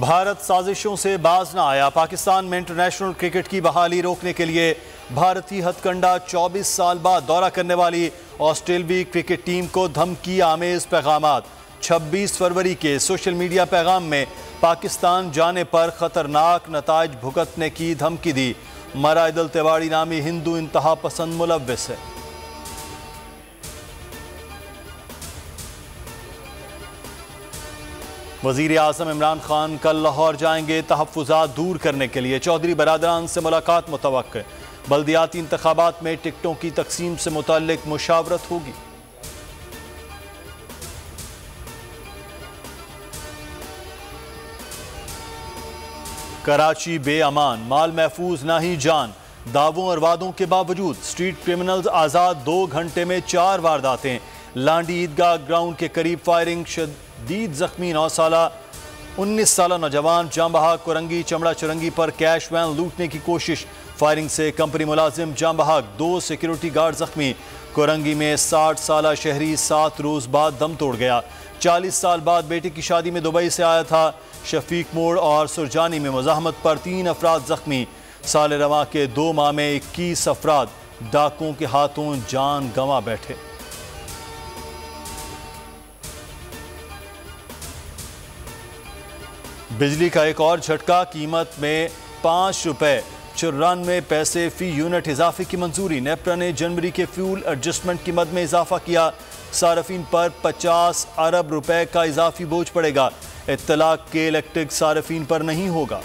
भारत साजिशों से बाज न आया। पाकिस्तान में इंटरनेशनल क्रिकेट की बहाली रोकने के लिए भारतीय हथकंडा 24 साल बाद दौरा करने वाली ऑस्ट्रेलियाई क्रिकेट टीम को धमकी आमेज पैगामात। 26 फरवरी के सोशल मीडिया पैगाम में पाकिस्तान जाने पर खतरनाक नताइज भुगतने की धमकी दी। मराइदल तिवाड़ी नामी हिंदू इंतहा पसंद मुलव्विस है। वजीर आज़म इमरान खान कल लाहौर जाएंगे। तहफ़्फ़ुज़ात दूर करने के लिए चौधरी बरादरान से मुलाकात मुतवक्के। बल्दियाती इंतखाबात में टिकटों की तकसीम से मुताल्लिक मुशावरत होगी। कराची बेअमान, माल महफूज ना ही जान। दावों और वादों के बावजूद स्ट्रीट क्रिमिनल्स आज़ाद। 2 घंटे में 4 वारदातें। लांडी ईदगाह ग्राउंड के करीब फायरिंग, शदीद जख्मी 19 साला नौजवान। जांबहाग कोरंगी चमड़ा चुरंगी पर कैश वैन लूटने की कोशिश। फायरिंग से कंपनी मुलाजिम जांबहाग 2 सिक्योरिटी गार्ड जख्मी। कोरंगी में 60 साला शहरी 7 रोज बाद दम तोड़ गया। 40 साल बाद बेटे की शादी में दुबई से आया था। शफीक मोड़ और सुरजानी में मुजाहमत पर 3 अफराद जख्मी। साल रवा के 2 माह में 21 अफराद डाकुओं के हाथों जान गंवा बैठे। बिजली का एक और झटका। कीमत में 5 रुपए 94 पैसे फी यूनिट इजाफे की मंजूरी। नेपरा ने जनवरी के फ्यूल एडजस्टमेंट की मद में इजाफा किया। सार्फिन पर 50 अरब रुपए का इजाफी बोझ पड़ेगा। इत्तलाक के इलेक्ट्रिक सार्फिन पर नहीं होगा।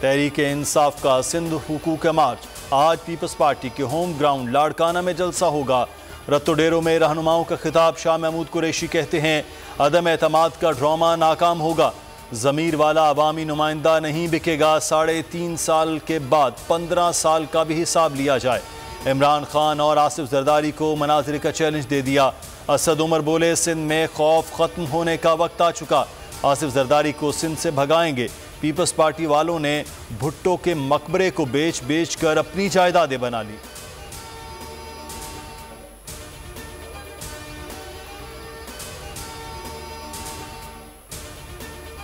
तहरीक इंसाफ का सिंध हुकूक मार्च। आज पीपल्स पार्टी के होम ग्राउंड लाड़काना में जलसा होगा। रत्तोडेरों में रहनुमाओं का खिताब। शाह महमूद कुरैशी कहते हैं अदम एतमाद का ड्रामा नाकाम होगा। ज़मीर वाला अवामी नुमाइंदा नहीं बिकेगा। 3.5 साल के बाद 15 साल का भी हिसाब लिया जाए। इमरान खान और आसिफ जरदारी को मनाजिर का चैलेंज दे दिया। असद उमर बोले सिंध में खौफ खत्म होने का वक्त आ चुका। आसिफ जरदारी को सिंध से भगाएंगे। पीपल्स पार्टी वालों ने भुट्टो के मकबरे को बेच कर अपनी जायदादें बना ली।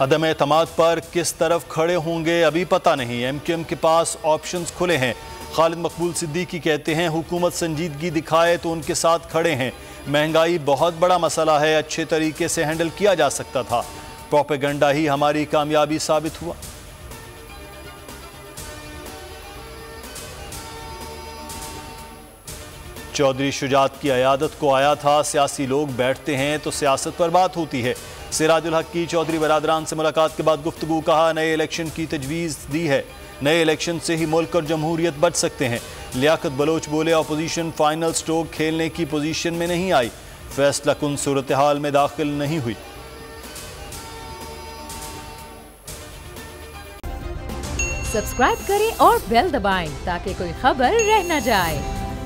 अदम एतमाद पर किस तरफ खड़े होंगे अभी पता नहीं। एमक्यूएम के पास ऑप्शंस खुले हैं। खालिद मकबूल सिद्दीकी कहते हैं हुकूमत संजीदगी दिखाए तो उनके साथ खड़े हैं। महंगाई बहुत बड़ा मसला है, अच्छे तरीके से हैंडल किया जा सकता था। प्रोपेगेंडा ही हमारी कामयाबी साबित हुआ। चौधरी शुजात की अयादत को आया था। सियासी लोग बैठते हैं तो सियासत पर बात होती है। सिराजुल हक की चौधरी बरादरान से मुलाकात के बाद गुफ्तगू। कहा नए इलेक्शन की तजवीज़ दी है। नए इलेक्शन से ही मुल्क और जमहूरियत बच सकते हैं। लियाकत बलोच बोले अपोजिशन फाइनल स्ट्रोक खेलने की पोजीशन में नहीं आई। फैसला कुन सूरत हाल में दाखिल नहीं हुई। सब्सक्राइब करें और बेल दबाएं ताकि कोई खबर रह न जाए।